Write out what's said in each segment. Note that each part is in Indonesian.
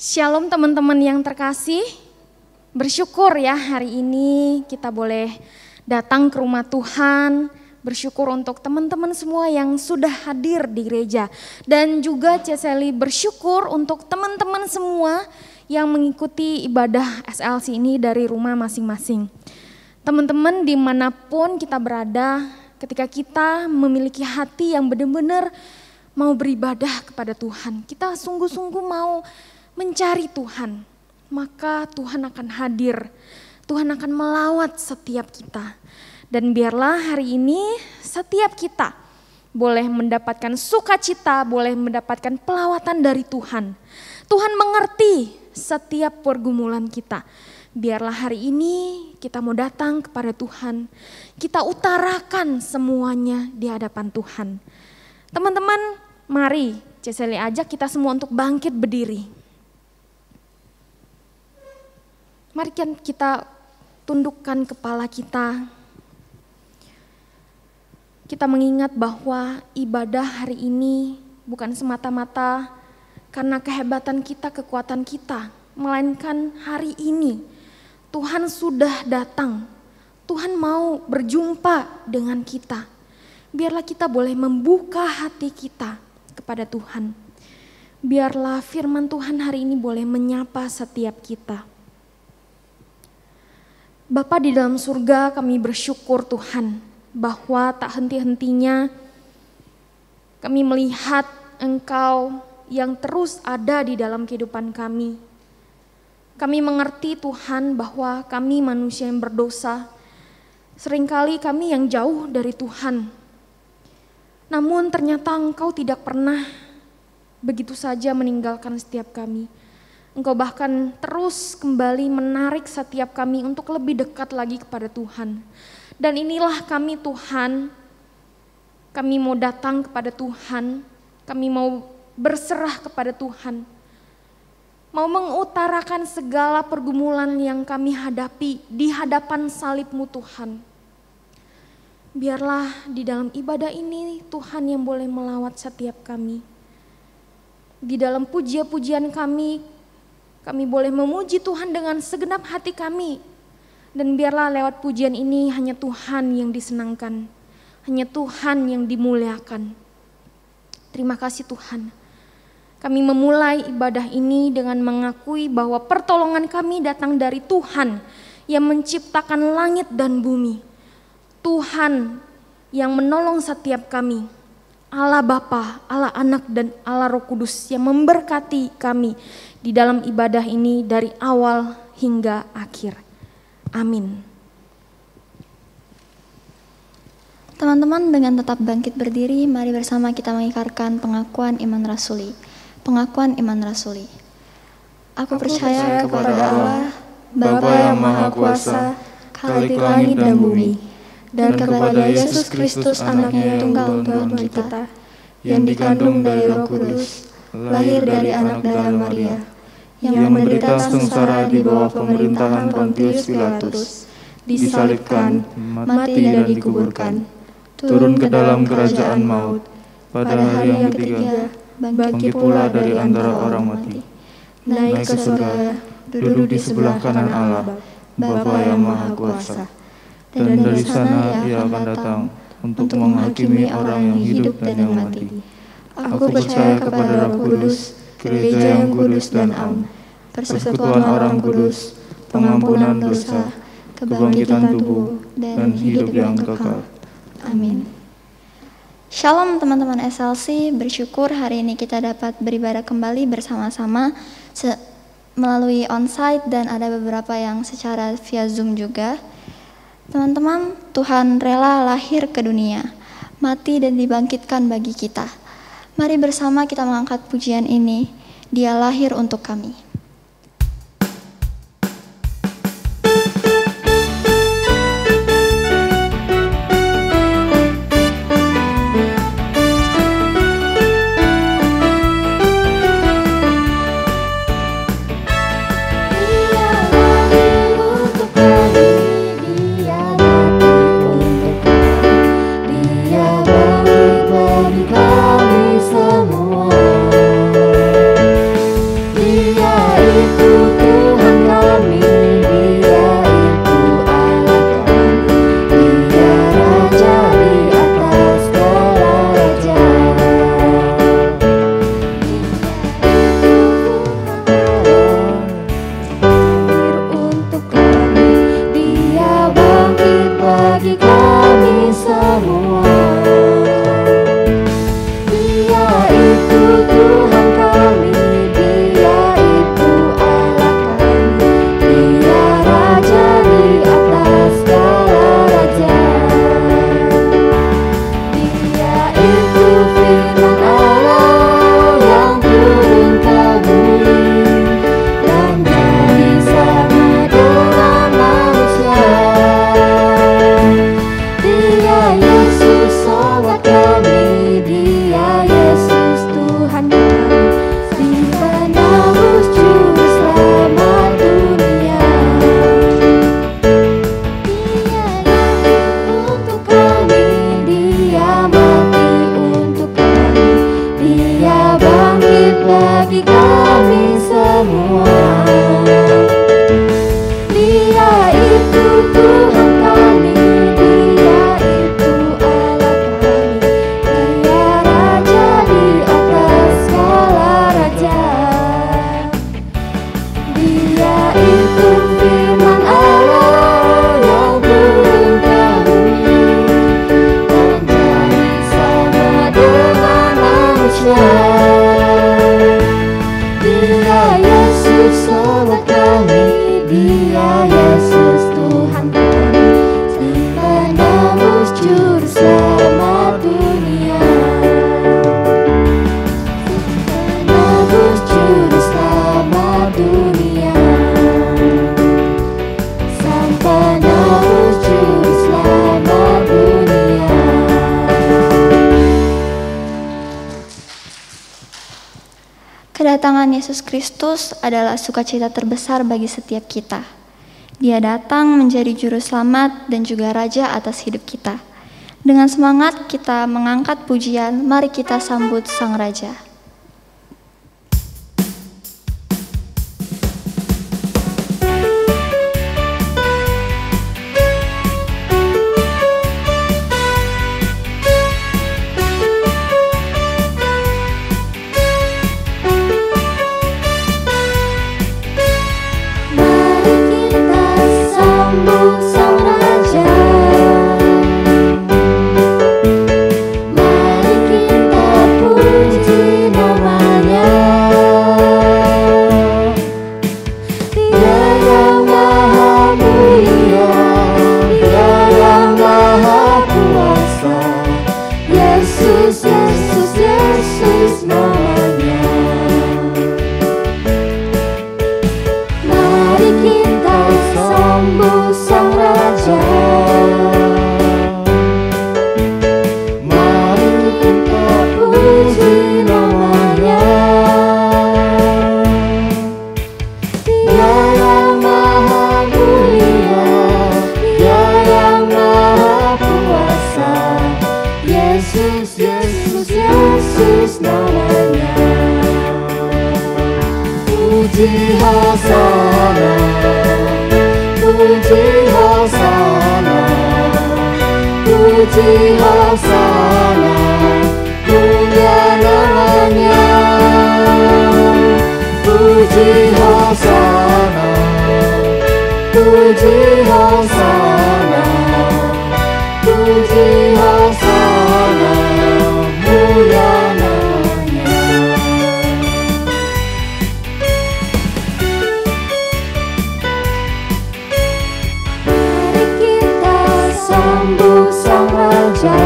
Shalom teman-teman yang terkasih, bersyukur ya hari ini kita boleh datang ke rumah Tuhan, bersyukur untuk teman-teman semua yang sudah hadir di gereja. Dan juga Ceseli bersyukur untuk teman-teman semua yang mengikuti ibadah SLC ini dari rumah masing-masing. Teman-teman dimanapun kita berada, ketika kita memiliki hati yang benar-benar mau beribadah kepada Tuhan, kita sungguh-sungguh mau mencari Tuhan, maka Tuhan akan hadir, Tuhan akan melawat setiap kita. Dan biarlah hari ini setiap kita boleh mendapatkan sukacita, boleh mendapatkan pelawatan dari Tuhan. Tuhan mengerti setiap pergumulan kita. Biarlah hari ini kita mau datang kepada Tuhan, kita utarakan semuanya di hadapan Tuhan. Teman-teman, mari Ceseli ajak kita semua untuk bangkit berdiri. Mari kita tundukkan kepala kita. Kita mengingat bahwa ibadah hari ini bukan semata-mata karena kehebatan kita, kekuatan kita. Melainkan hari ini Tuhan sudah datang. Tuhan mau berjumpa dengan kita. Biarlah kita boleh membuka hati kita kepada Tuhan. Biarlah firman Tuhan hari ini boleh menyapa setiap kita. Bapa di dalam surga, kami bersyukur Tuhan bahwa tak henti-hentinya kami melihat Engkau yang terus ada di dalam kehidupan kami. Kami mengerti Tuhan bahwa kami manusia yang berdosa, seringkali kami yang jauh dari Tuhan. Namun ternyata Engkau tidak pernah begitu saja meninggalkan setiap kami. Engkau bahkan terus kembali menarik setiap kami untuk lebih dekat lagi kepada Tuhan. Dan inilah kami Tuhan, kami mau datang kepada Tuhan, kami mau berserah kepada Tuhan. Mau mengutarakan segala pergumulan yang kami hadapi di hadapan salib-Mu Tuhan. Biarlah di dalam ibadah ini Tuhan yang boleh melawat setiap kami. Di dalam pujian-pujian kami boleh memuji Tuhan dengan segenap hati kami. Dan biarlah lewat pujian ini hanya Tuhan yang disenangkan. Hanya Tuhan yang dimuliakan. Terima kasih Tuhan. Kami memulai ibadah ini dengan mengakui bahwa pertolongan kami datang dari Tuhan yang menciptakan langit dan bumi. Tuhan yang menolong setiap kami. Allah Bapa, Allah Anak dan Allah Roh Kudus yang memberkati kami di dalam ibadah ini dari awal hingga akhir. Amin. Teman-teman, dengan tetap bangkit berdiri, mari bersama kita mengikrarkan pengakuan iman rasuli. Pengakuan iman rasuli. Aku percaya kepada Allah, Bapa yang Maha Kuasa, Khalik langit dan bumi, dan kepada Yesus Kristus anaknya yang tunggal Tuhan kita, yang dikandung dari Roh Kudus, lahir dari anak darah Maria, yang menderita sengsara di bawah pemerintahan Pontius Pilatus, disalibkan, mati dan dikuburkan, turun ke dalam kerajaan maut, pada hari yang ketiga, bangkit pula dari antara orang mati, naik ke surga, duduk di sebelah kanan Allah, Bapa yang Maha Kuasa. Dan dari sana ia akan datang untuk menghakimi orang yang hidup dan yang mati. Aku percaya kepada Roh Kudus, gereja yang kudus dan am, persekutuan orang kudus, pengampunan dosa, kebangkitan tubuh, dan hidup yang kekal. Amin. Shalom teman-teman SLC, bersyukur hari ini kita dapat beribadah kembali bersama-sama melalui onsite dan ada beberapa yang secara via Zoom juga. Teman-teman, Tuhan rela lahir ke dunia, mati dan dibangkitkan bagi kita. Mari bersama kita mengangkat pujian ini, Dia lahir untuk kami. Kami semua, Dia itu Tuhan kami, Dia itu Allah kami, Dia Raja di atas segala raja. Untuk kami, Dia bangkit bagi kami semua. Dia itu Tuhan kami, Dia itu Allah kami, Dia Raja di atas segala raja. Dia itu firman Allah yang turun ke bumi dan jadi sama dengan manusia. Dia Yesus sobat kami, Dia Yesus Tuhan kami, si penebus juru selamat dunia. Dia hidup untuk kami, Dia mati untuk kami, Dia bangkit bagi kami semua. Dia itu Tuhan kami, Dia itu Allah kami, Dia Raja di atas segala raja. Dia itu firman Allah yang turun ke bumi dan jadi sama dengan manusia. Dia Yesus sobat kami, Dia Yesus Tuhan kami, si penebus juru selamat dunia. Si penebus juru selamat dunia. Sang penebus juru selamat dunia. Kedatangan Yesus Kristus adalah sukacita terbesar bagi setiap kita. Dia datang menjadi juru selamat dan juga raja atas hidup kita. Dengan semangat kita mengangkat pujian, mari kita sambut Sang Raja. Mari kita sambut Sang Raja. Mari kita puji namanya. Dia yang maha mulia, Dia yang maha kuasa. Yesus, Yesus, Yesus namanya. Mari kita sambut Sang Raja. Mari kita puji namanya. Dia yang maha mulia, Dia yang maha kuasa. Yesus, Yesus, Yesus namanya. Puji Hosana, puji Hosana, puji Hosana, mulia namanya. Puji Hosana, puji Hosana, puji Hosana, mulia namanya. Mari kita sambut Sang Raja.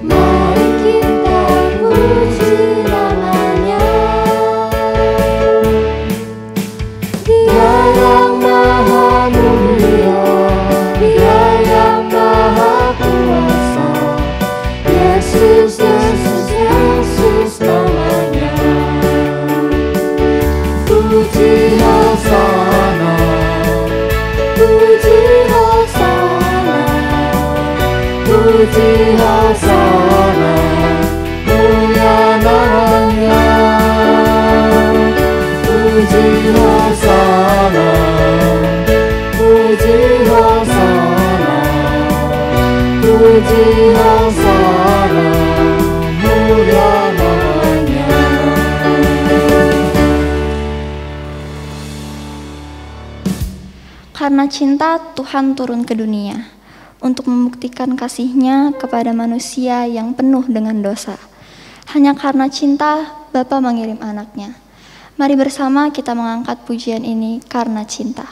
Mari kita puji namanya. Dia yang maha mulia, Dia yang maha kuasa. Yesus, Yesus, Yesus namanya. Puji Hosana, puji Hosana, puji Hosana, mulia namanya. Karena cinta, Tuhan turun ke dunia untuk membuktikan kasih-Nya kepada manusia yang penuh dengan dosa. Hanya karena cinta, Bapa mengirim anak-Nya. Mari bersama kita mengangkat pujian ini karena cinta.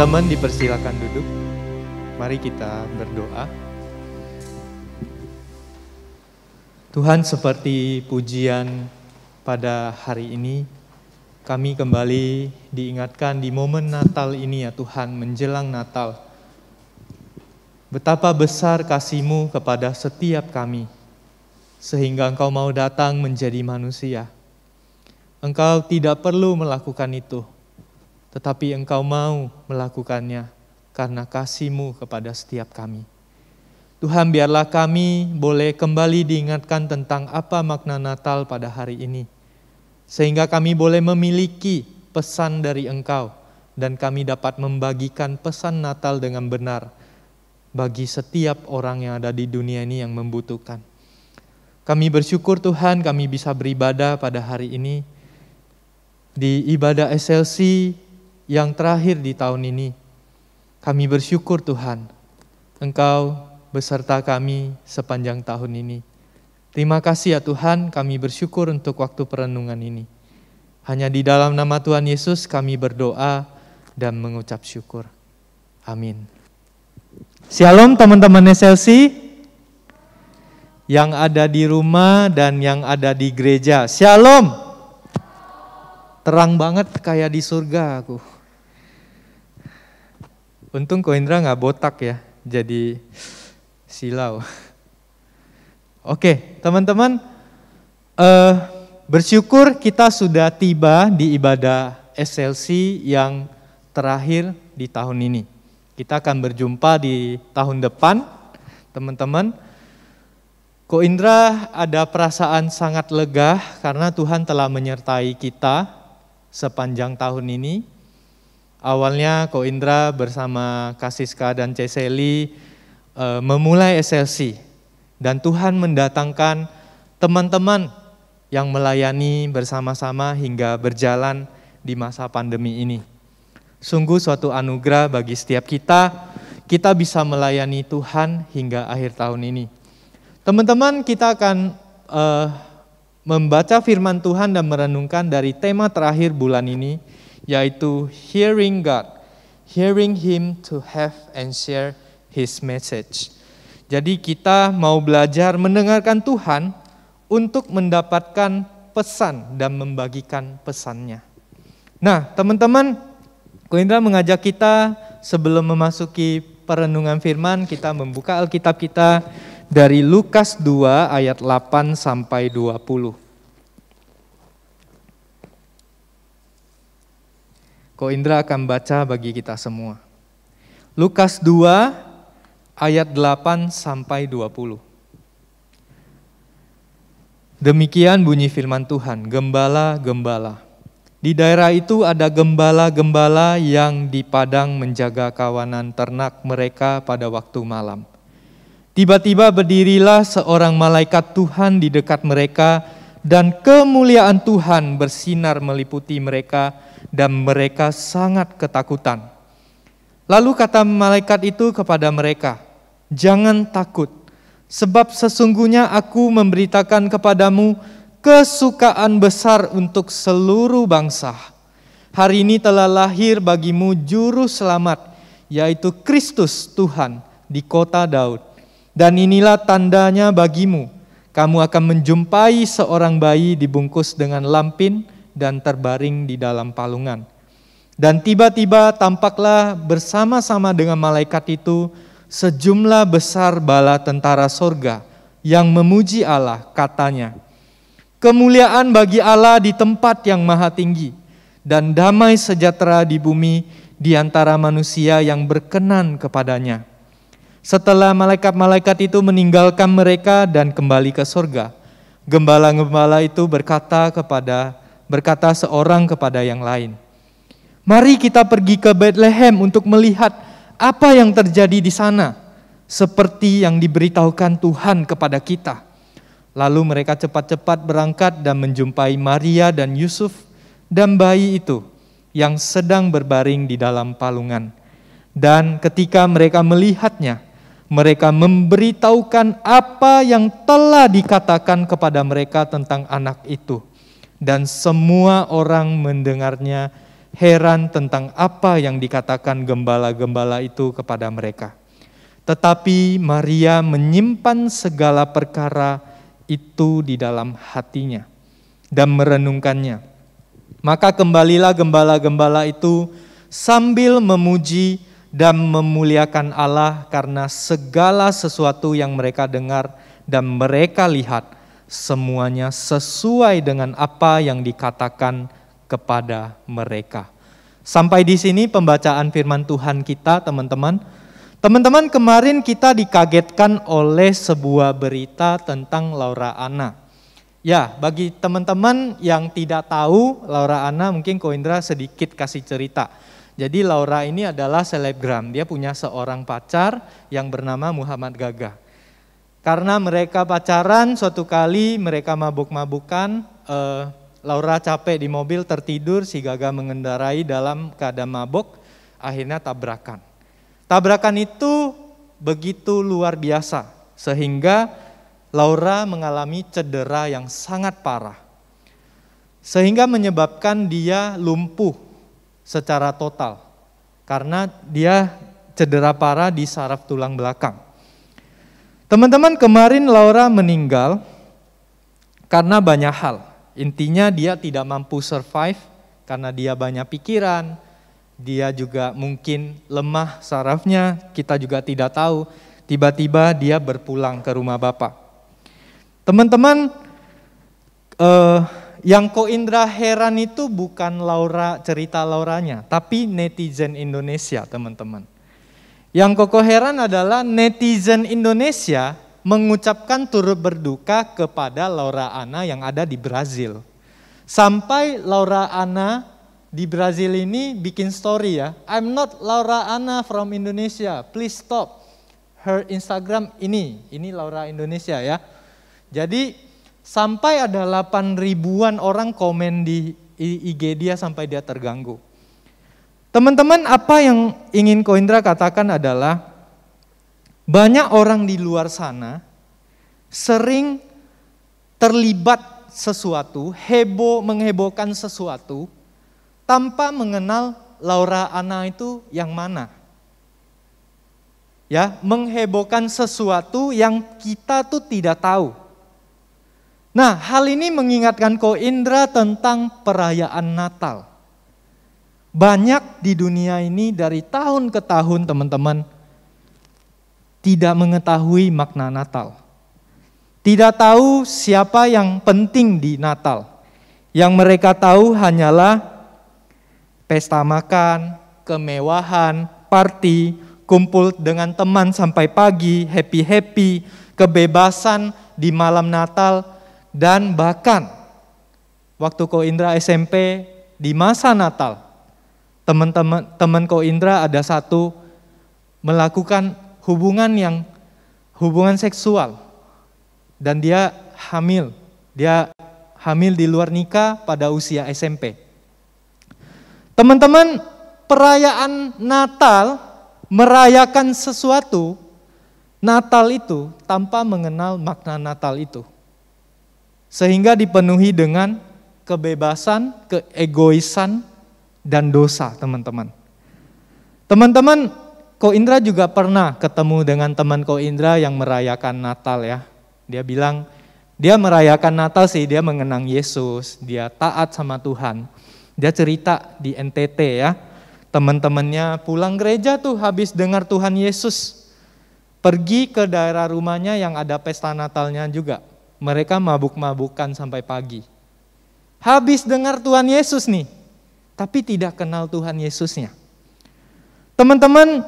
Teman-teman dipersilakan duduk. Mari kita berdoa. Tuhan, seperti pujian pada hari ini, kami kembali diingatkan di momen Natal ini ya Tuhan, menjelang Natal. Betapa besar kasih-Mu kepada setiap kami, sehingga Engkau mau datang menjadi manusia. Engkau tidak perlu melakukan itu, tetapi Engkau mau melakukannya karena kasih-Mu kepada setiap kami. Tuhan, biarlah kami boleh kembali diingatkan tentang apa makna Natal pada hari ini, sehingga kami boleh memiliki pesan dari Engkau, dan kami dapat membagikan pesan Natal dengan benar bagi setiap orang yang ada di dunia ini yang membutuhkan. Kami bersyukur Tuhan, kami bisa beribadah pada hari ini, di ibadah SLC yang terakhir di tahun ini. Kami bersyukur Tuhan, Engkau beserta kami sepanjang tahun ini. Terima kasih ya Tuhan, kami bersyukur untuk waktu perenungan ini. Hanya di dalam nama Tuhan Yesus kami berdoa dan mengucap syukur. Amin. Shalom teman-teman SLC. yang ada di rumah dan yang ada di gereja. Shalom. Terang banget kayak di surga aku. Untung Ko Indra gak botak ya, jadi silau. Oke, teman-teman, bersyukur kita sudah tiba di ibadah SLC yang terakhir di tahun ini. Kita akan berjumpa di tahun depan, teman-teman. Ko Indra ada perasaan sangat lega karena Tuhan telah menyertai kita sepanjang tahun ini. Awalnya Ko Indra bersama Kasiska dan Ceseli memulai SLC. Dan Tuhan mendatangkan teman-teman yang melayani bersama-sama hingga berjalan di masa pandemi ini. Sungguh suatu anugerah bagi setiap kita bisa melayani Tuhan hingga akhir tahun ini. Teman-teman, kita akan membaca firman Tuhan dan merenungkan dari tema terakhir bulan ini, yaitu Hearing God, Hearing Him to have and share His message. Jadi kita mau belajar mendengarkan Tuhan untuk mendapatkan pesan dan membagikan pesannya. Nah, teman-teman, Ko Indra mengajak kita sebelum memasuki perenungan firman, kita membuka Alkitab kita dari Lukas 2 ayat 8 sampai 20. Ko Indra akan baca bagi kita semua. Lukas 2 ayat 8 sampai 20. Demikian bunyi firman Tuhan, gembala-gembala. Di daerah itu ada gembala-gembala yang di padang menjaga kawanan ternak mereka pada waktu malam. Tiba-tiba berdirilah seorang malaikat Tuhan di dekat mereka dan kemuliaan Tuhan bersinar meliputi mereka dan mereka sangat ketakutan. Lalu kata malaikat itu kepada mereka, "Jangan takut, sebab sesungguhnya aku memberitakan kepadamu kesukaan besar untuk seluruh bangsa. Hari ini telah lahir bagimu juru selamat, yaitu Kristus Tuhan di kota Daud. Dan inilah tandanya bagimu, kamu akan menjumpai seorang bayi dibungkus dengan lampin dan terbaring di dalam palungan." Dan tiba-tiba tampaklah bersama-sama dengan malaikat itu sejumlah besar bala tentara sorga yang memuji Allah, katanya, "Kemuliaan bagi Allah di tempat yang maha tinggi, dan damai sejahtera di bumi di antara manusia yang berkenan kepadanya." Setelah malaikat-malaikat itu meninggalkan mereka dan kembali ke sorga, gembala-gembala itu berkata seorang kepada yang lain, "Mari kita pergi ke Bethlehem untuk melihat apa yang terjadi di sana, seperti yang diberitahukan Tuhan kepada kita." Lalu mereka cepat-cepat berangkat dan menjumpai Maria dan Yusuf dan bayi itu yang sedang berbaring di dalam palungan. Dan ketika mereka melihatnya, mereka memberitahukan apa yang telah dikatakan kepada mereka tentang anak itu. Dan semua orang mendengarnya heran tentang apa yang dikatakan gembala-gembala itu kepada mereka. Tetapi Maria menyimpan segala perkara itu di dalam hatinya dan merenungkannya. Maka kembalilah gembala-gembala itu sambil memuji dan memuliakan Allah karena segala sesuatu yang mereka dengar dan mereka lihat, semuanya sesuai dengan apa yang dikatakan kepada mereka. Sampai di sini pembacaan firman Tuhan kita, teman-teman. Teman-teman, kemarin kita dikagetkan oleh sebuah berita tentang Laura Anna. Ya, bagi teman-teman yang tidak tahu Laura Anna, mungkin Ko Indra sedikit kasih cerita. Jadi Laura ini adalah selebgram, dia punya seorang pacar yang bernama Muhammad Gaga. Karena mereka pacaran, suatu kali mereka mabuk-mabukan, Laura capek di mobil, tertidur, si Gaga mengendarai dalam keadaan mabuk, akhirnya tabrakan. Tabrakan itu begitu luar biasa, sehingga Laura mengalami cedera yang sangat parah. Sehingga menyebabkan dia lumpuh secara total, karena dia cedera parah di saraf tulang belakang. Teman-teman, kemarin Laura meninggal karena banyak hal. Intinya dia tidak mampu survive karena dia banyak pikiran, dia juga mungkin lemah sarafnya, kita juga tidak tahu. Tiba-tiba dia berpulang ke rumah Bapak. Teman-teman, yang Ko Indra heran itu bukan cerita Lauranya, tapi netizen Indonesia, teman-teman. Yang Koko heran adalah netizen Indonesia mengucapkan turut berduka kepada Laura Anna yang ada di Brazil. Sampai Laura Anna di Brazil ini bikin story ya, I'm not Laura Anna from Indonesia, please stop. Her Instagram ini Laura Indonesia ya. Jadi sampai ada 8 ribuan orang komen di IG dia sampai dia terganggu. Teman-teman, apa yang ingin Ko Indra katakan adalah banyak orang di luar sana sering terlibat sesuatu, menghebohkan sesuatu tanpa mengenal Laura Anna itu yang mana. Ya, menghebohkan sesuatu yang kita tuh tidak tahu. Nah, hal ini mengingatkan Ko Indra tentang perayaan Natal. Banyak di dunia ini dari tahun ke tahun teman-teman tidak mengetahui makna Natal. Tidak tahu siapa yang penting di Natal. Yang mereka tahu hanyalah pesta makan, kemewahan, party, kumpul dengan teman sampai pagi, happy-happy, kebebasan di malam Natal, dan bahkan waktu Ko Indra SMP di masa Natal, teman Ko Indra ada satu melakukan hubungan seksual dan dia hamil di luar nikah pada usia SMP. Teman-teman, perayaan Natal merayakan sesuatu Natal itu tanpa mengenal makna Natal itu, sehingga dipenuhi dengan kebebasan, keegoisan, dan dosa, teman-teman. Teman-teman, Ko Indra juga pernah ketemu dengan teman Ko Indra yang merayakan Natal ya. Dia bilang, dia merayakan Natal sih, dia mengenang Yesus, dia taat sama Tuhan. Dia cerita di NTT ya, teman-temannya pulang gereja tuh habis dengar Tuhan Yesus. Pergi ke daerah rumahnya yang ada pesta Natalnya juga. Mereka mabuk-mabukan sampai pagi. Habis dengar Tuhan Yesus nih, tapi tidak kenal Tuhan Yesusnya. Teman-teman,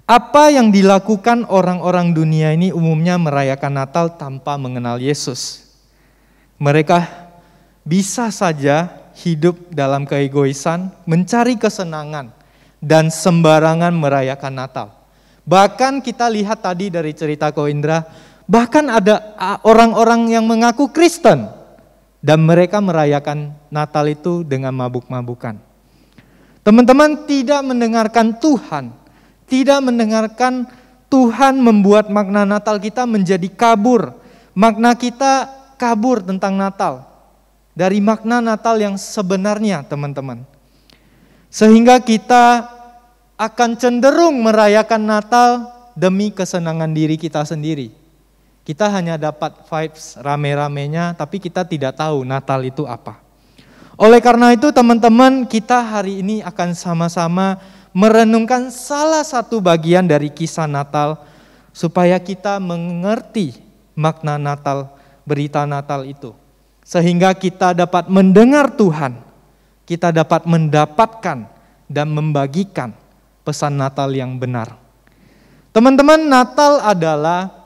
apa yang dilakukan orang-orang dunia ini umumnya merayakan Natal tanpa mengenal Yesus. Mereka bisa saja hidup dalam keegoisan, mencari kesenangan, dan sembarangan merayakan Natal. Bahkan kita lihat tadi dari cerita Ko Indra, bahkan ada orang-orang yang mengaku Kristen, dan mereka merayakan Natal itu dengan mabuk-mabukan. Teman-teman, tidak mendengarkan Tuhan, tidak mendengarkan Tuhan membuat makna Natal kita menjadi kabur. Makna kita kabur tentang Natal. Dari makna Natal yang sebenarnya, teman-teman. Sehingga kita akan cenderung merayakan Natal demi kesenangan diri kita sendiri. Kita hanya dapat vibes rame-ramenya, tapi kita tidak tahu Natal itu apa. Oleh karena itu teman-teman, kita hari ini akan sama-sama merenungkan salah satu bagian dari kisah Natal, supaya kita mengerti makna Natal, berita Natal itu. Sehingga kita dapat mendengar Tuhan, kita dapat mendapatkan dan membagikan pesan Natal yang benar. Teman-teman, Natal adalah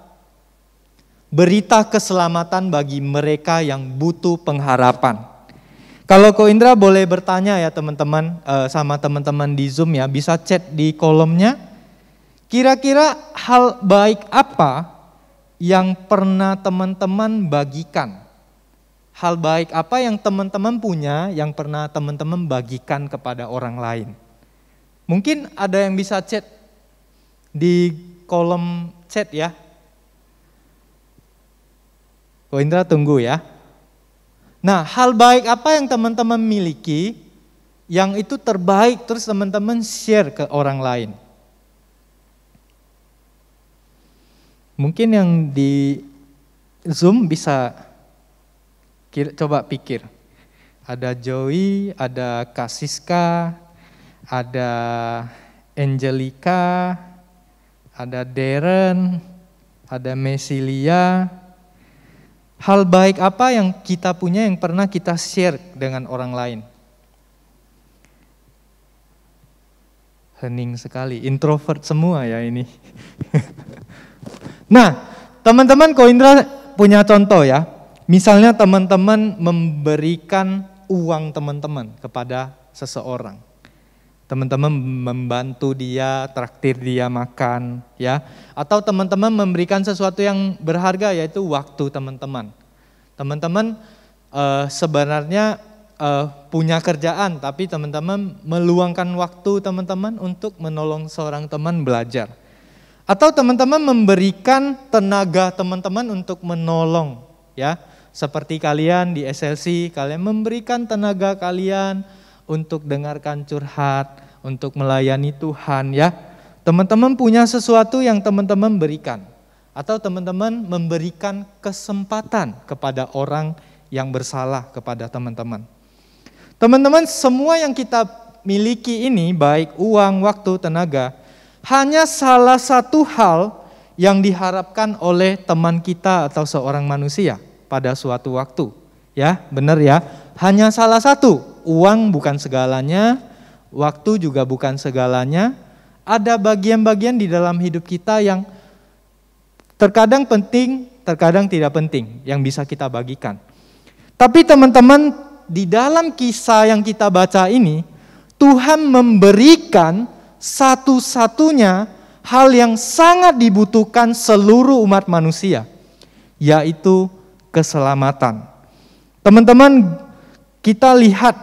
berita keselamatan bagi mereka yang butuh pengharapan. Kalau Ko Indra boleh bertanya ya teman-teman, sama teman-teman di Zoom ya, bisa chat di kolomnya. Kira-kira hal baik apa yang pernah teman-teman bagikan? Hal baik apa yang teman-teman punya yang pernah teman-teman bagikan kepada orang lain? Mungkin ada yang bisa chat di kolom chat ya. Ko Indra tunggu ya. Nah, hal baik apa yang teman-teman miliki, yang itu terbaik terus teman-teman share ke orang lain. Mungkin yang di Zoom bisa coba pikir. Ada Joey, ada Kasiska, ada Angelica, ada Darren, ada Mesilia. Hal baik apa yang kita punya yang pernah kita share dengan orang lain? Hening sekali, introvert semua ya ini. Nah, teman-teman Koindra punya contoh ya. Misalnya teman-teman memberikan uang teman-teman kepada seseorang. Teman-teman membantu dia, traktir dia makan, ya. Atau teman-teman memberikan sesuatu yang berharga, yaitu waktu teman-teman. Teman-teman sebenarnya punya kerjaan, tapi teman-teman meluangkan waktu teman-teman untuk menolong seorang teman belajar. Atau teman-teman memberikan tenaga teman-teman untuk menolong, ya. Seperti kalian di SLC, kalian memberikan tenaga kalian untuk dengarkan curhat, untuk melayani Tuhan, ya. Teman-teman punya sesuatu yang teman-teman berikan. Atau teman-teman memberikan kesempatan kepada orang yang bersalah kepada teman-teman. Teman-teman, semua yang kita miliki ini, baik uang, waktu, tenaga, hanya salah satu hal yang diharapkan oleh teman kita atau seorang manusia pada suatu waktu. Ya, benar ya. Hanya salah satu. Uang bukan segalanya, waktu juga bukan segalanya. Ada bagian-bagian di dalam hidup kita yang terkadang penting, terkadang tidak penting, yang bisa kita bagikan. Tapi teman-teman, di dalam kisah yang kita baca ini, Tuhan memberikan satu-satunya hal yang sangat dibutuhkan seluruh umat manusia, yaitu keselamatan. Teman-teman, kita lihat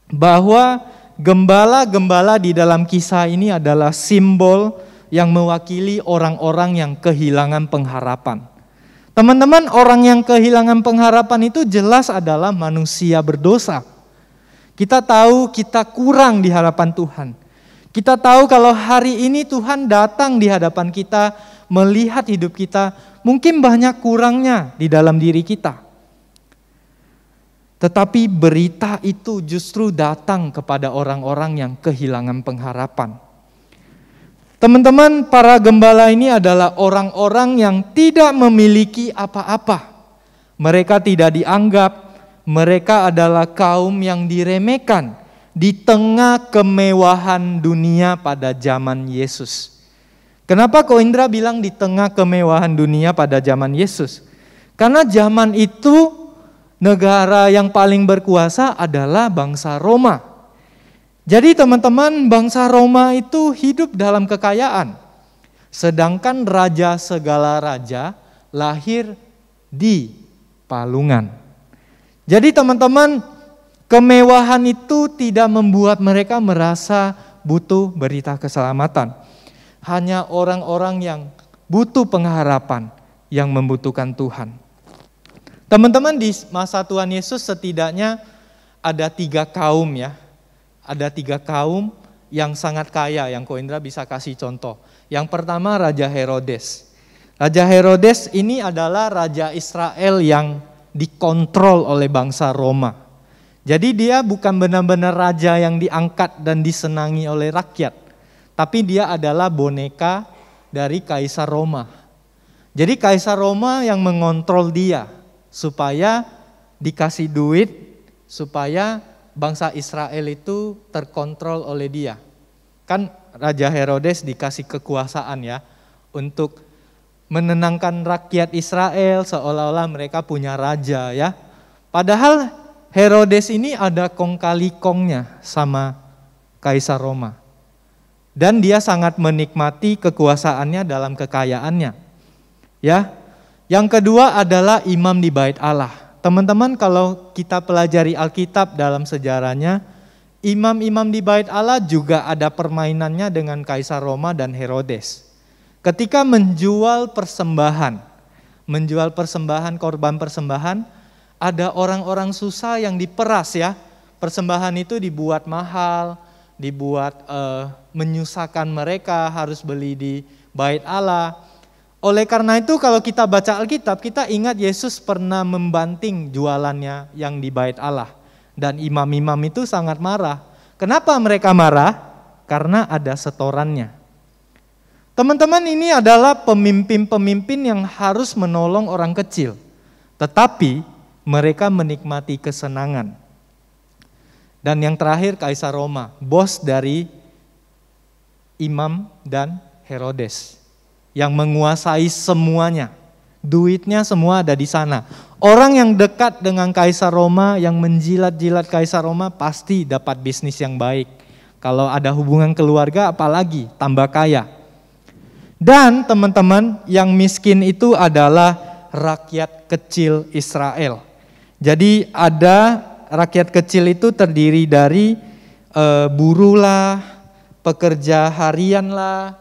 bahwa gembala-gembala di dalam kisah ini adalah simbol yang mewakili orang-orang yang kehilangan pengharapan. Teman-teman, orang yang kehilangan pengharapan itu jelas adalah manusia berdosa. Kita tahu kita kurang di hadapan Tuhan. Kita tahu kalau hari ini Tuhan datang di hadapan kita, melihat hidup kita, mungkin banyak kurangnya di dalam diri kita. Tetapi berita itu justru datang kepada orang-orang yang kehilangan pengharapan. Teman-teman, para gembala ini adalah orang-orang yang tidak memiliki apa-apa. Mereka tidak dianggap, mereka adalah kaum yang diremehkan di tengah kemewahan dunia pada zaman Yesus. Kenapa Ko Indra bilang di tengah kemewahan dunia pada zaman Yesus? Karena zaman itu negara yang paling berkuasa adalah bangsa Roma. Jadi teman-teman, bangsa Roma itu hidup dalam kekayaan. Sedangkan raja segala raja lahir di palungan. Jadi teman-teman, kemewahan itu tidak membuat mereka merasa butuh berita keselamatan. Hanya orang-orang yang butuh pengharapan yang membutuhkan Tuhan. Teman-teman, di masa Tuhan Yesus setidaknya ada 3 kaum ya. Ada 3 kaum yang sangat kaya, yang Ko Indra bisa kasih contoh. Yang pertama Raja Herodes. Raja Herodes ini adalah Raja Israel yang dikontrol oleh bangsa Roma. Jadi dia bukan benar-benar raja yang diangkat dan disenangi oleh rakyat. Tapi dia adalah boneka dari Kaisar Roma. Jadi Kaisar Roma yang mengontrol dia supaya dikasih duit, supaya bangsa Israel itu terkontrol oleh dia. Kan Raja Herodes dikasih kekuasaan ya untuk menenangkan rakyat Israel seolah-olah mereka punya raja ya. Padahal Herodes ini ada kong kali kongnya sama Kaisar Roma. Dan dia sangat menikmati kekuasaannya dalam kekayaannya. Ya. Yang kedua adalah imam di Bait Allah. Teman-teman, kalau kita pelajari Alkitab dalam sejarahnya, imam-imam di Bait Allah juga ada permainannya dengan Kaisar Roma dan Herodes. Ketika menjual persembahan, korban persembahan, ada orang-orang susah yang diperas ya. Persembahan itu dibuat mahal, dibuat menyusahkan mereka, harus beli di Bait Allah. Oleh karena itu kalau kita baca Alkitab, kita ingat Yesus pernah membanting jualannya yang di bait Allah. Dan imam-imam itu sangat marah. Kenapa mereka marah? Karena ada setorannya. Teman-teman, ini adalah pemimpin-pemimpin yang harus menolong orang kecil. Tetapi mereka menikmati kesenangan. Dan yang terakhir Kaisar Roma, bos dari imam dan Herodes. Yang menguasai semuanya. Duitnya semua ada di sana. Orang yang dekat dengan Kaisar Roma, yang menjilat-jilat Kaisar Roma pasti dapat bisnis yang baik. Kalau ada hubungan keluarga apalagi tambah kaya. Dan teman-teman, yang miskin itu adalah rakyat kecil Israel. Jadi ada rakyat kecil itu terdiri dari buruh lah, pekerja harian lah,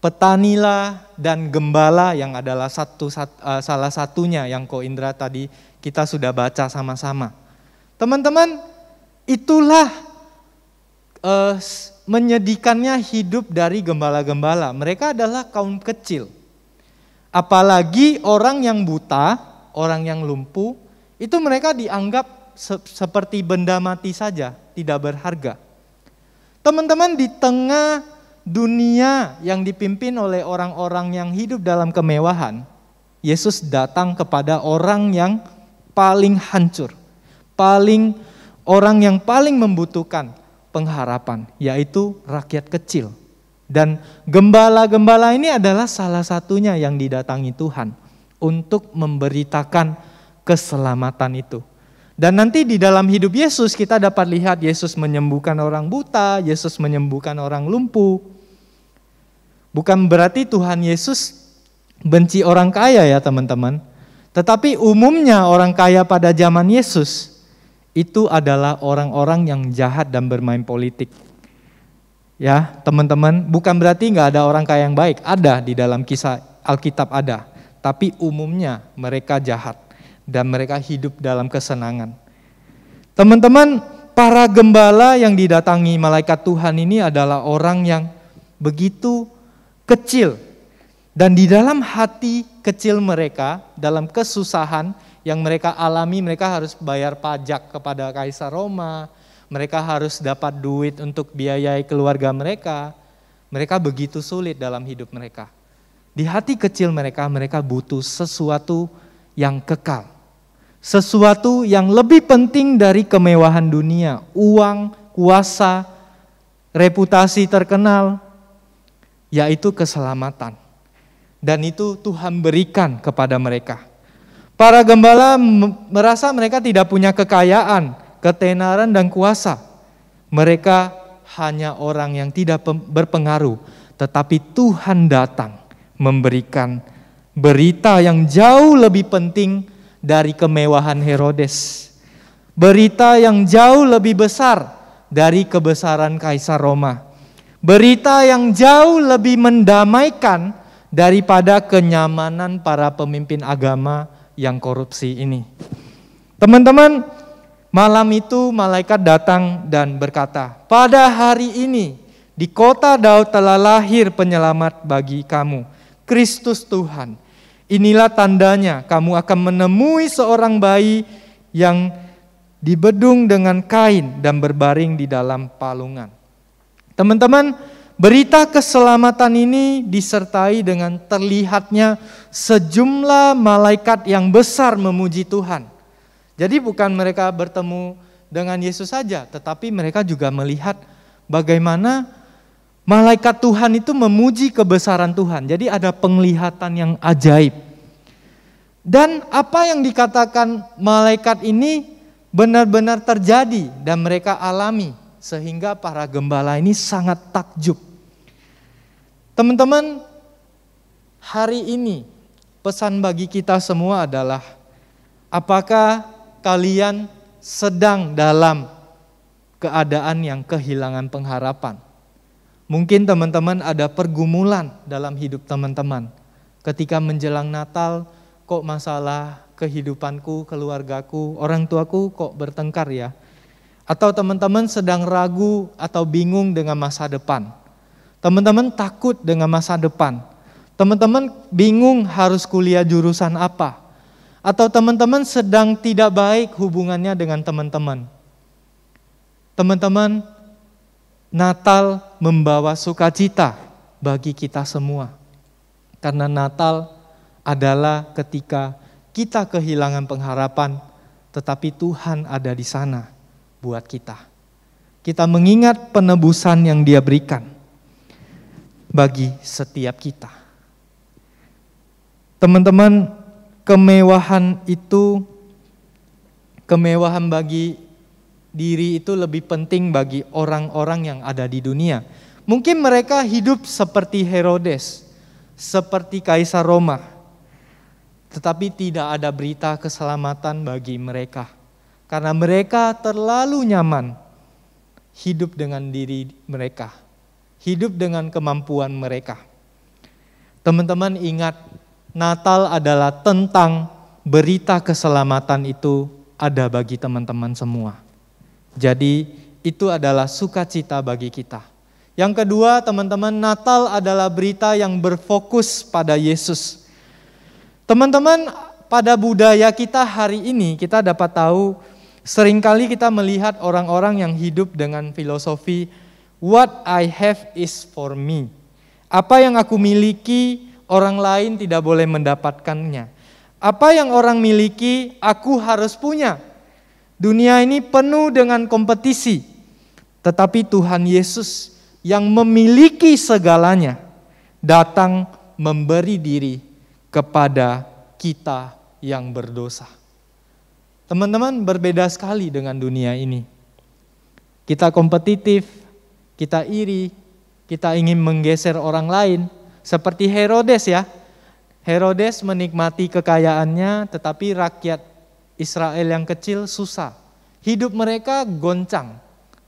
petani lah, dan gembala yang adalah salah satunya yang Ko Indra tadi kita sudah baca sama-sama. Teman-teman, itulah menyedihkannya hidup dari gembala-gembala. Mereka adalah kaum kecil. Apalagi orang yang buta, orang yang lumpuh, itu mereka dianggap seperti benda mati saja, tidak berharga. Teman-teman, di tengah dunia yang dipimpin oleh orang-orang yang hidup dalam kemewahan, Yesus datang kepada orang yang paling hancur, orang yang paling membutuhkan pengharapan, yaitu rakyat kecil. Dan gembala-gembala ini adalah salah satunya yang didatangi Tuhan untuk memberitakan keselamatan itu. Dan nanti di dalam hidup Yesus kita dapat lihat Yesus menyembuhkan orang buta, Yesus menyembuhkan orang lumpuh. Bukan berarti Tuhan Yesus benci orang kaya ya teman-teman. Tetapi umumnya orang kaya pada zaman Yesus itu adalah orang-orang yang jahat dan bermain politik. Ya teman-teman, bukan berarti nggak ada orang kaya yang baik. Ada di dalam kisah Alkitab ada. Tapi umumnya mereka jahat dan mereka hidup dalam kesenangan. Teman-teman, para gembala yang didatangi malaikat Tuhan ini adalah orang yang begitu kecil. Dan di dalam hati kecil mereka, dalam kesusahan yang mereka alami, mereka harus bayar pajak kepada Kaisar Roma, mereka harus dapat duit untuk biayai keluarga mereka. Mereka begitu sulit dalam hidup mereka. Di hati kecil mereka, mereka butuh sesuatu yang kekal. Sesuatu yang lebih penting dari kemewahan dunia, uang, kuasa, reputasi terkenal, yaitu keselamatan. Dan itu Tuhan berikan kepada mereka. Para gembala merasa mereka tidak punya kekayaan, ketenaran dan kuasa. Mereka hanya orang yang tidak berpengaruh, tetapi Tuhan datang memberikan berita yang jauh lebih penting dari kemewahan Herodes. Berita yang jauh lebih besar dari kebesaran Kaisar Roma. Berita yang jauh lebih mendamaikan daripada kenyamanan para pemimpin agama yang korupsi ini. Teman-teman, malam itu malaikat datang dan berkata, "Pada hari ini di kota Daud telah lahir penyelamat bagi kamu, Kristus Tuhan. Inilah tandanya, kamu akan menemui seorang bayi yang dibedung dengan kain dan berbaring di dalam palungan." Teman-teman, berita keselamatan ini disertai dengan terlihatnya sejumlah malaikat yang besar memuji Tuhan. Jadi bukan mereka bertemu dengan Yesus saja, tetapi mereka juga melihat bagaimana malaikat Tuhan itu memuji kebesaran Tuhan. Jadi ada penglihatan yang ajaib. Dan apa yang dikatakan malaikat ini benar-benar terjadi dan mereka alami. Sehingga para gembala ini sangat takjub. Teman-teman, hari ini pesan bagi kita semua adalah, apakah kalian sedang dalam keadaan yang kehilangan pengharapan? Mungkin teman-teman ada pergumulan dalam hidup teman-teman. Ketika menjelang Natal, kok masalah kehidupanku, keluargaku, orang tuaku kok bertengkar ya? Atau teman-teman sedang ragu atau bingung dengan masa depan. Teman-teman takut dengan masa depan. Teman-teman bingung harus kuliah jurusan apa. Atau teman-teman sedang tidak baik hubungannya dengan teman-teman. Teman-teman, Natal membawa sukacita bagi kita semua. Karena Natal adalah ketika kita kehilangan pengharapan, tetapi Tuhan ada di sana buat kita. Kita mengingat penebusan yang Dia berikan bagi setiap kita. Teman-teman, kemewahan bagi diri itu lebih penting bagi orang-orang yang ada di dunia. Mungkin mereka hidup seperti Herodes, seperti Kaisar Roma, tetapi tidak ada berita keselamatan bagi mereka. Karena mereka terlalu nyaman hidup dengan diri mereka, hidup dengan kemampuan mereka. Teman-teman ingat, Natal adalah tentang berita keselamatan itu ada bagi teman-teman semua. Jadi itu adalah sukacita bagi kita. Yang kedua, teman-teman, Natal adalah berita yang berfokus pada Yesus. Teman-teman, pada budaya kita hari ini kita dapat tahu seringkali kita melihat orang-orang yang hidup dengan filosofi what I have is for me. Apa yang aku miliki, orang lain tidak boleh mendapatkannya. Apa yang orang miliki, aku harus punya. Dunia ini penuh dengan kompetisi. Tetapi Tuhan Yesus yang memiliki segalanya datang memberi diri kepada kita yang berdosa. Teman-teman, berbeda sekali dengan dunia ini. Kita kompetitif, kita iri, kita ingin menggeser orang lain. Seperti Herodes ya. Herodes menikmati kekayaannya, tetapi rakyat Israel yang kecil susah. Hidup mereka goncang,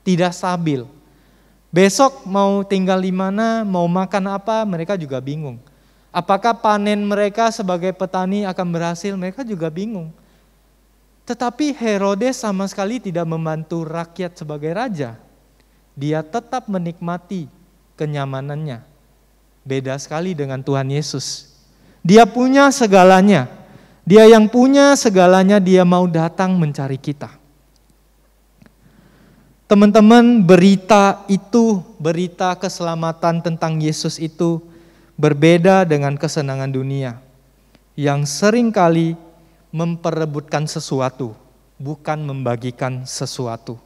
tidak stabil. Besok mau tinggal di mana, mau makan apa, mereka juga bingung. Apakah panen mereka sebagai petani akan berhasil, mereka juga bingung. Tetapi Herodes sama sekali tidak membantu rakyat sebagai raja. Dia tetap menikmati kenyamanannya. Beda sekali dengan Tuhan Yesus. Dia punya segalanya. Dia yang punya segalanya, Dia mau datang mencari kita. Teman-teman, berita keselamatan tentang Yesus itu berbeda dengan kesenangan dunia yang seringkali memperebutkan sesuatu, bukan membagikan sesuatu.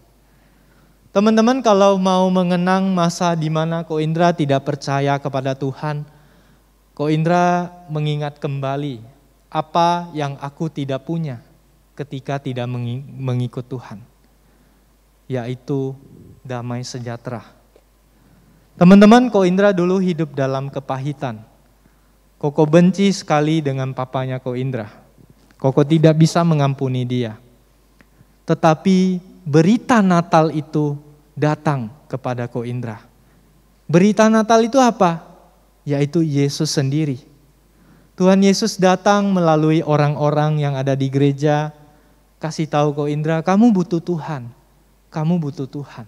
Teman-teman, kalau mau mengenang masa di mana Ko Indra tidak percaya kepada Tuhan, Ko Indra mengingat kembali apa yang aku tidak punya ketika tidak mengikut Tuhan, yaitu damai sejahtera. Teman-teman, Ko Indra dulu hidup dalam kepahitan. Koko benci sekali dengan papanya Ko Indra. Koko tidak bisa mengampuni dia. Tetapi berita Natal itu datang kepada Ko Indra. Berita Natal itu apa? Yaitu Yesus sendiri. Tuhan Yesus datang melalui orang-orang yang ada di gereja, kasih tahu Ko Indra, kamu butuh Tuhan. Kamu butuh Tuhan.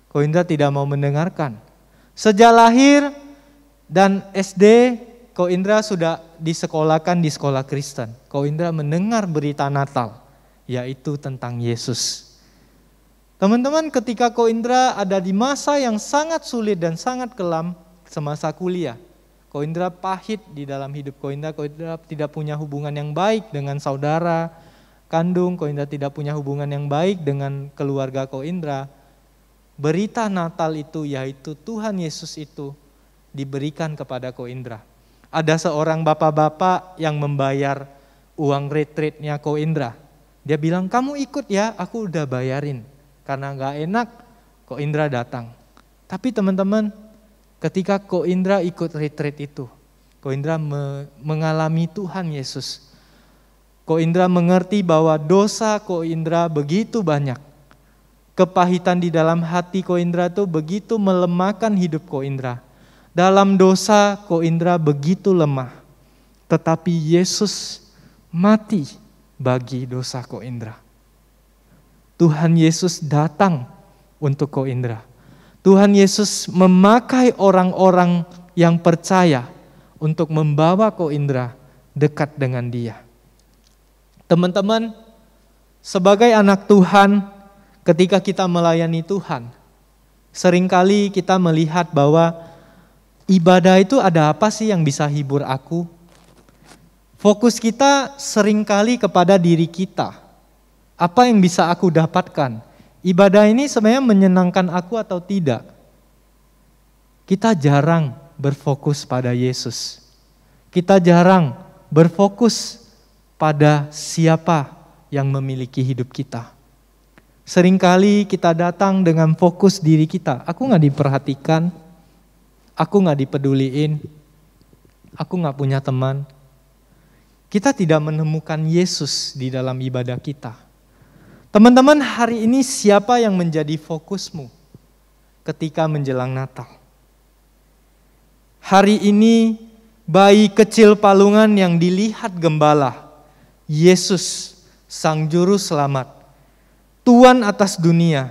Ko Indra tidak mau mendengarkan. Sejak lahir dan SD, Ko Indra sudah disekolahkan di sekolah Kristen. Ko Indra mendengar berita Natal, yaitu tentang Yesus. Teman-teman, ketika Ko Indra ada di masa yang sangat sulit dan sangat kelam, semasa kuliah, Ko Indra pahit di dalam hidup Ko Indra tidak punya hubungan yang baik dengan saudara kandung, Ko Indra tidak punya hubungan yang baik dengan keluarga Ko Indra. Berita Natal itu, yaitu Tuhan Yesus itu diberikan kepada Ko Indra. Ada seorang bapak-bapak yang membayar uang retreatnya Ko Indra. Dia bilang, kamu ikut ya, aku udah bayarin. Karena gak enak, Ko Indra datang. Tapi teman-teman, ketika Ko Indra ikut retreat itu, Ko Indra mengalami Tuhan Yesus. Ko Indra mengerti bahwa dosa Ko Indra begitu banyak. Kepahitan di dalam hati Ko Indra itu begitu melemahkan hidup Ko Indra. Dalam dosa Ko Indra begitu lemah. Tetapi Yesus mati bagi dosa Ko Indra. Tuhan Yesus datang untuk Ko Indra. Tuhan Yesus memakai orang-orang yang percaya, untuk membawa Ko Indra dekat dengan Dia. Teman-teman, sebagai anak Tuhan, ketika kita melayani Tuhan, seringkali kita melihat bahwa ibadah itu ada apa sih yang bisa hibur aku? Fokus kita seringkali kepada diri kita. Apa yang bisa aku dapatkan? Ibadah ini sebenarnya menyenangkan aku atau tidak? Kita jarang berfokus pada Yesus. Kita jarang berfokus pada siapa yang memiliki hidup kita. Seringkali kita datang dengan fokus diri kita. Aku gak diperhatikan, aku gak dipeduliin, aku gak punya teman. Kita tidak menemukan Yesus di dalam ibadah kita. Teman-teman, hari ini siapa yang menjadi fokusmu ketika menjelang Natal? Hari ini bayi kecil palungan yang dilihat gembala, Yesus, Sang Juru Selamat, Tuhan atas dunia.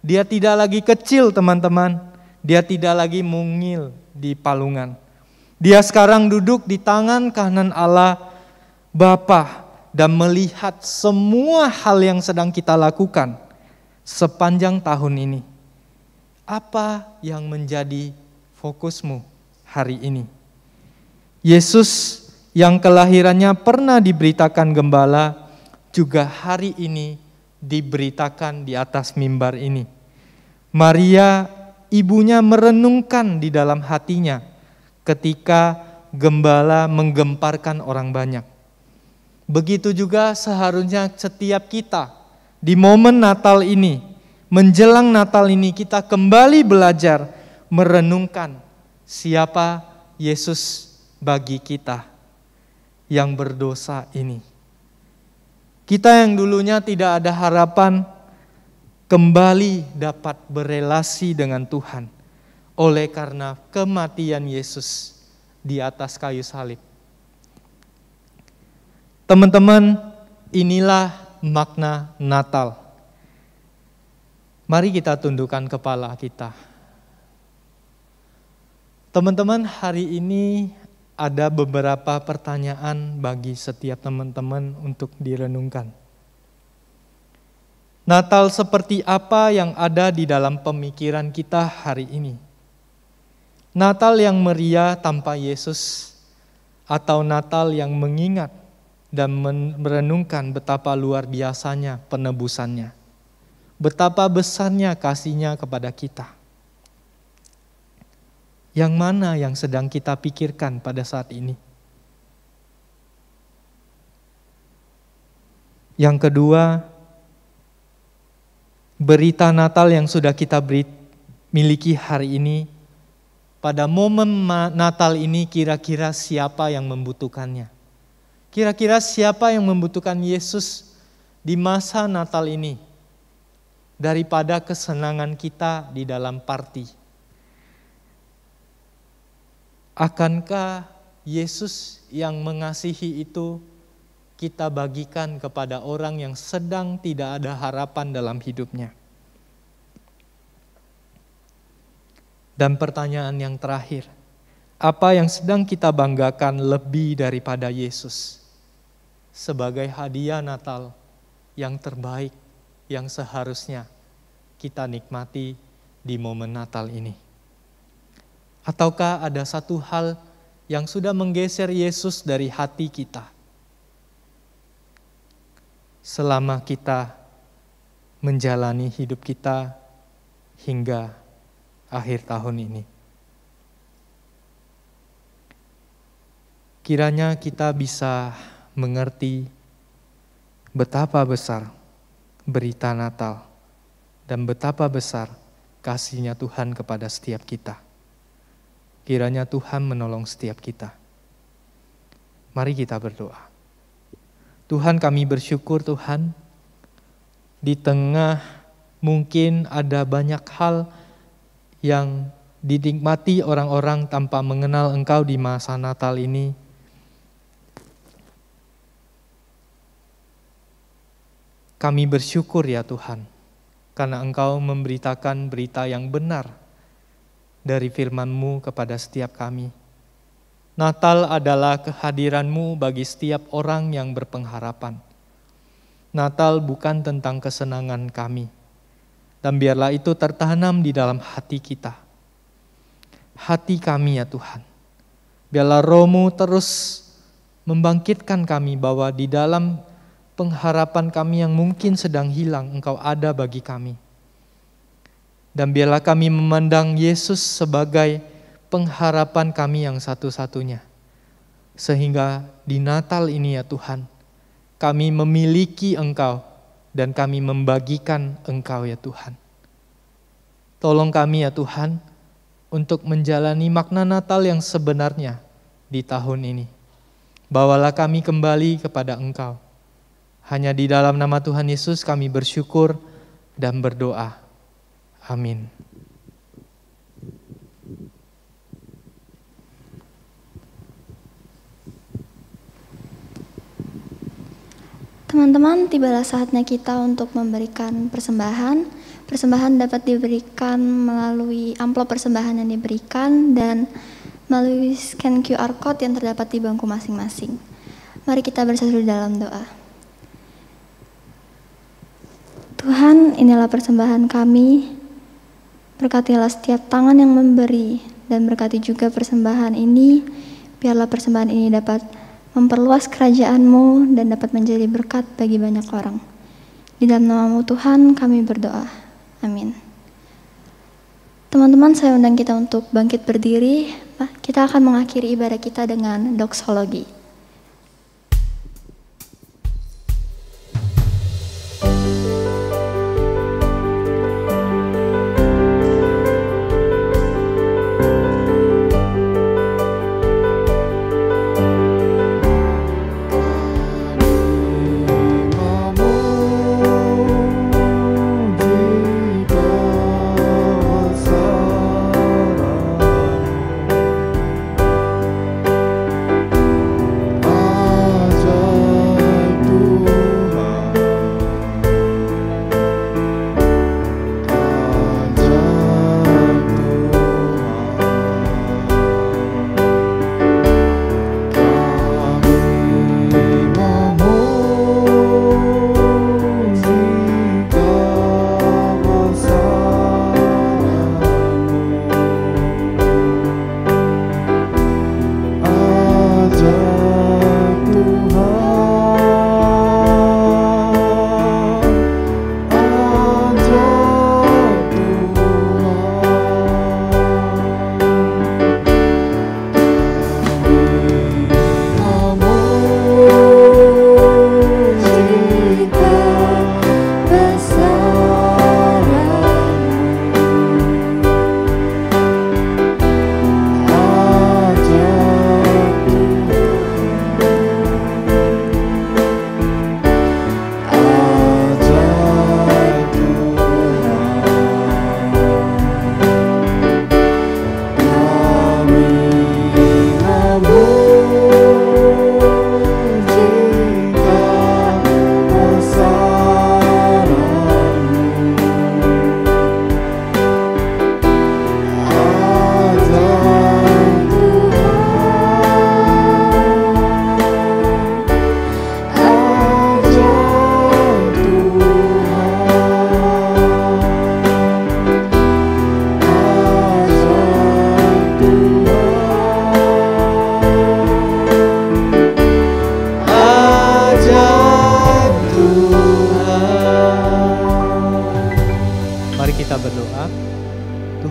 Dia tidak lagi kecil, teman-teman. Dia tidak lagi mungil di palungan. Dia sekarang duduk di tangan kanan Allah Bapa dan melihat semua hal yang sedang kita lakukan sepanjang tahun ini. Apa yang menjadi fokusmu hari ini? Yesus yang kelahirannya pernah diberitakan gembala juga hari ini diberitakan di atas mimbar ini. Maria, ibunya, merenungkan di dalam hatinya ketika gembala menggemparkan orang banyak. Begitu juga seharusnya setiap kita di momen Natal ini, menjelang Natal ini, kita kembali belajar merenungkan siapa Yesus bagi kita yang berdosa ini. Kita yang dulunya tidak ada harapan kembali dapat berelasi dengan Tuhan oleh karena kematian Yesus di atas kayu salib. Teman-teman, inilah makna Natal. Mari kita tundukkan kepala kita. Teman-teman, hari ini ada beberapa pertanyaan bagi setiap teman-teman untuk direnungkan. Natal seperti apa yang ada di dalam pemikiran kita hari ini? Natal yang meriah tanpa Yesus, atau Natal yang mengingat dan merenungkan betapa luar biasanya penebusannya, betapa besarnya kasih-Nya kepada kita? Yang mana yang sedang kita pikirkan pada saat ini? Yang kedua, berita Natal yang sudah kita miliki hari ini, pada momen Natal ini kira-kira siapa yang membutuhkannya? Kira-kira siapa yang membutuhkan Yesus di masa Natal ini daripada kesenangan kita di dalam party? Akankah Yesus yang mengasihi itu kita bagikan kepada orang yang sedang tidak ada harapan dalam hidupnya? Dan pertanyaan yang terakhir, apa yang sedang kita banggakan lebih daripada Yesus sebagai hadiah Natal yang terbaik yang seharusnya kita nikmati di momen Natal ini? Ataukah ada satu hal yang sudah menggeser Yesus dari hati kita selama kita menjalani hidup kita hingga akhir tahun ini? Kiranya kita bisa mengerti betapa besar berita Natal dan betapa besar kasih-Nya Tuhan kepada setiap kita. Kiranya Tuhan menolong setiap kita. Mari kita berdoa. Tuhan, kami bersyukur Tuhan, di tengah mungkin ada banyak hal yang dinikmati orang-orang tanpa mengenal Engkau di masa Natal ini. Kami bersyukur ya Tuhan, karena Engkau memberitakan berita yang benar dari firman-Mu kepada setiap kami. Natal adalah kehadiran-Mu bagi setiap orang yang berpengharapan. Natal bukan tentang kesenangan kami. Dan biarlah itu tertanam di dalam hati kita. Hati kami ya Tuhan. Biarlah Roh-Mu terus membangkitkan kami bahwa di dalam pengharapan kami yang mungkin sedang hilang, Engkau ada bagi kami. Dan biarlah kami memandang Yesus sebagai pengharapan kami yang satu-satunya. Sehingga di Natal ini ya Tuhan, kami memiliki Engkau dan kami membagikan Engkau ya Tuhan. Tolong kami ya Tuhan untuk menjalani makna Natal yang sebenarnya di tahun ini. Bawalah kami kembali kepada Engkau. Hanya di dalam nama Tuhan Yesus kami bersyukur dan berdoa. Amin. Teman-teman, tibalah saatnya kita untuk memberikan persembahan. Persembahan dapat diberikan melalui amplop persembahan yang diberikan dan melalui scan QR Code yang terdapat di bangku masing-masing. Mari kita bersatu dalam doa. Tuhan, inilah persembahan kami. Berkatilah setiap tangan yang memberi dan berkati juga persembahan ini. Biarlah persembahan ini dapat memperluas kerajaan-Mu dan dapat menjadi berkat bagi banyak orang. Di dalam nama-Mu Tuhan kami berdoa. Amin. Teman-teman, saya undang kita untuk bangkit berdiri. Kita akan mengakhiri ibadah kita dengan doksologi.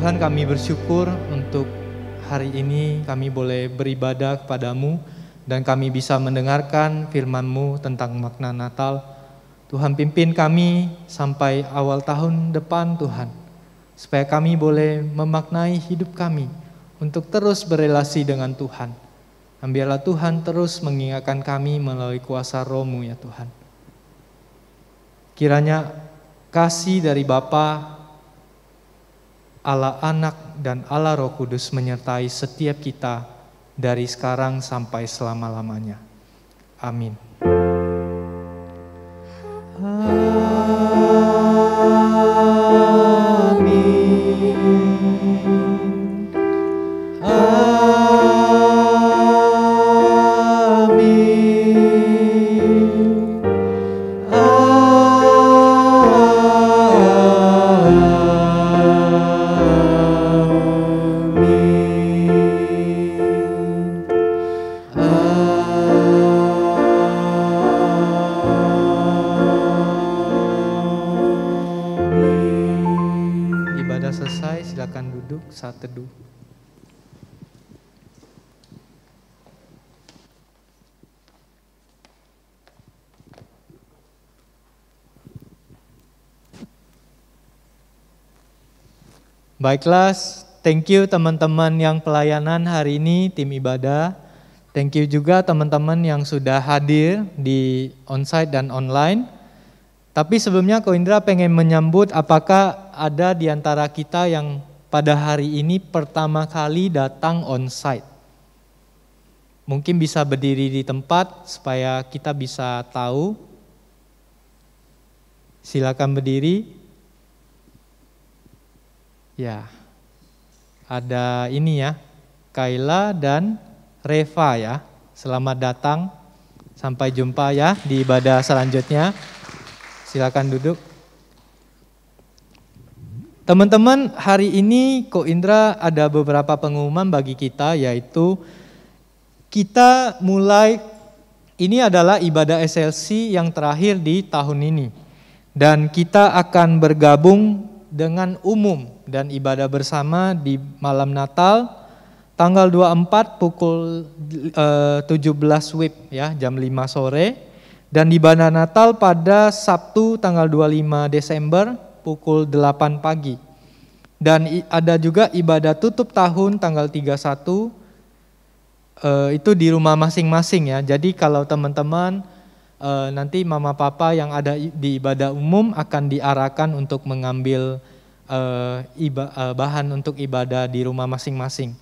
Tuhan, kami bersyukur untuk hari ini kami boleh beribadah kepadamu dan kami bisa mendengarkan firman-Mu tentang makna Natal. Tuhan, pimpin kami sampai awal tahun depan Tuhan, supaya kami boleh memaknai hidup kami untuk terus berelasi dengan Tuhan. Dan biarlah Tuhan terus mengingatkan kami melalui kuasa Roh-Mu ya Tuhan. Kiranya kasih dari Bapa, Allah Anak dan Allah Roh Kudus menyertai setiap kita dari sekarang sampai selama-lamanya. Amin. Amin. Amin. Baiklah, thank you teman-teman yang pelayanan hari ini, tim ibadah. Thank you juga teman-teman yang sudah hadir di onsite dan online. Tapi sebelumnya Ko Indra pengen menyambut apakah ada di antara kita yang pada hari ini pertama kali datang onsite. Mungkin bisa berdiri di tempat supaya kita bisa tahu. Silakan berdiri. Ya, ada ini ya, Kayla dan Reva ya. Selamat datang, sampai jumpa ya di ibadah selanjutnya. Silakan duduk. Teman-teman, hari ini Ko Indra ada beberapa pengumuman bagi kita, yaitu kita mulai, ini adalah ibadah SLC yang terakhir di tahun ini. Dan kita akan bergabung dengan umum dan ibadah bersama di malam Natal tanggal 24 pukul 17 WIB ya, jam 5 sore. Dan ibadah Natal pada Sabtu tanggal 25 Desember pukul 8 pagi. Dan ada juga ibadah tutup tahun tanggal 31, itu di rumah masing-masing ya. Jadi kalau teman-teman nanti mama papa yang ada di ibadah umum akan diarahkan untuk mengambil bahan untuk ibadah di rumah masing-masing.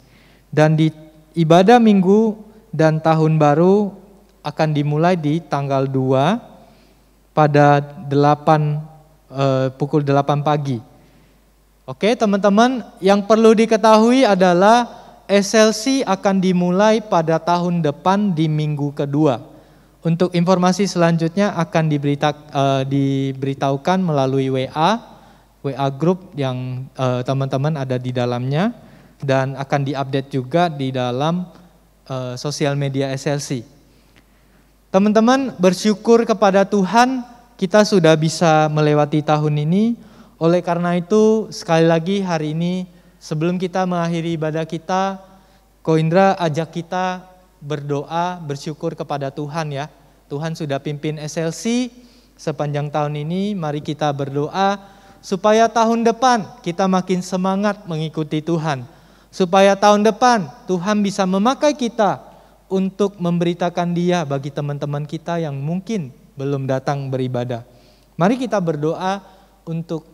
Dan di ibadah minggu dan tahun baru akan dimulai di tanggal 2 pada pukul 8 pagi. Oke teman-teman, yang perlu diketahui adalah SLC akan dimulai pada tahun depan di minggu kedua. Untuk informasi selanjutnya akan diberitahukan melalui WA group yang teman-teman ada di dalamnya, dan akan diupdate juga di dalam sosial media SLC. Teman-teman, bersyukur kepada Tuhan kita sudah bisa melewati tahun ini. Oleh karena itu sekali lagi hari ini sebelum kita mengakhiri ibadah kita, Ko Indra ajak kita berdoa, bersyukur kepada Tuhan ya. Tuhan sudah pimpin SLC sepanjang tahun ini, mari kita berdoa supaya tahun depan kita makin semangat mengikuti Tuhan. Supaya tahun depan Tuhan bisa memakai kita untuk memberitakan Dia bagi teman-teman kita yang mungkin belum datang beribadah. Mari kita berdoa untuk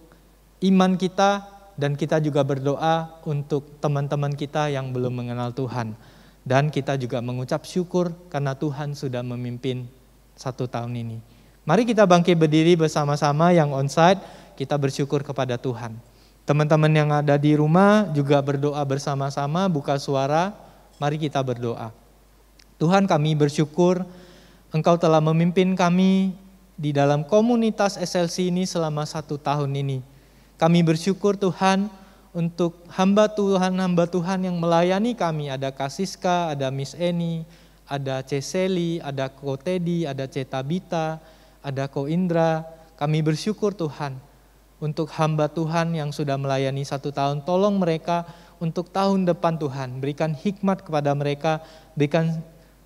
iman kita, dan kita juga berdoa untuk teman-teman kita yang belum mengenal Tuhan. Dan kita juga mengucap syukur karena Tuhan sudah memimpin 1 tahun ini. Mari kita bangkit berdiri bersama-sama yang onsite, kita bersyukur kepada Tuhan. Teman-teman yang ada di rumah juga berdoa bersama-sama, buka suara, mari kita berdoa. Tuhan, kami bersyukur Engkau telah memimpin kami di dalam komunitas SLC ini selama 1 tahun ini. Kami bersyukur Tuhan untuk hamba Tuhan yang melayani kami. Ada Kasiska, ada Miss Eni, ada Ceseli, ada Ko Teddy, ada Cetabita, ada Ko Indra. Kami bersyukur Tuhan untuk hamba Tuhan yang sudah melayani 1 tahun. Tolong mereka untuk tahun depan Tuhan. Berikan hikmat kepada mereka, berikan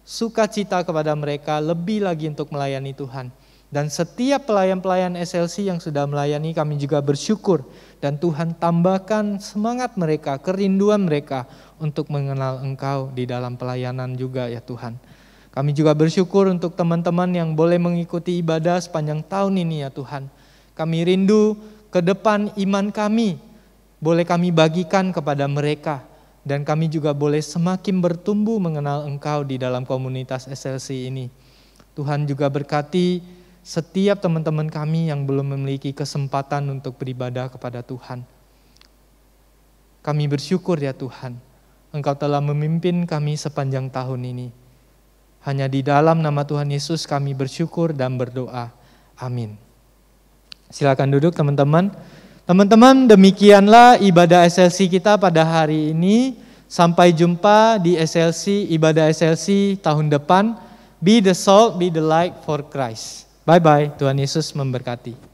sukacita kepada mereka, lebih lagi untuk melayani Tuhan. Dan setiap pelayan-pelayan SLC yang sudah melayani kami juga bersyukur. Dan Tuhan tambahkan semangat mereka, kerinduan mereka untuk mengenal Engkau di dalam pelayanan juga ya Tuhan. Kami juga bersyukur untuk teman-teman yang boleh mengikuti ibadah sepanjang tahun ini ya Tuhan. Kami rindu ke depan iman kami, boleh kami bagikan kepada mereka. Dan kami juga boleh semakin bertumbuh mengenal Engkau di dalam komunitas SLC ini. Tuhan juga berkati setiap teman-teman kami yang belum memiliki kesempatan untuk beribadah kepada Tuhan. Kami bersyukur ya Tuhan, Engkau telah memimpin kami sepanjang tahun ini. Hanya di dalam nama Tuhan Yesus kami bersyukur dan berdoa. Amin. Silakan duduk teman-teman. Teman-teman, demikianlah ibadah SLC kita pada hari ini. Sampai jumpa di ibadah SLC tahun depan. Be the salt, be the light for Christ. Bye-bye, Tuhan Yesus memberkati.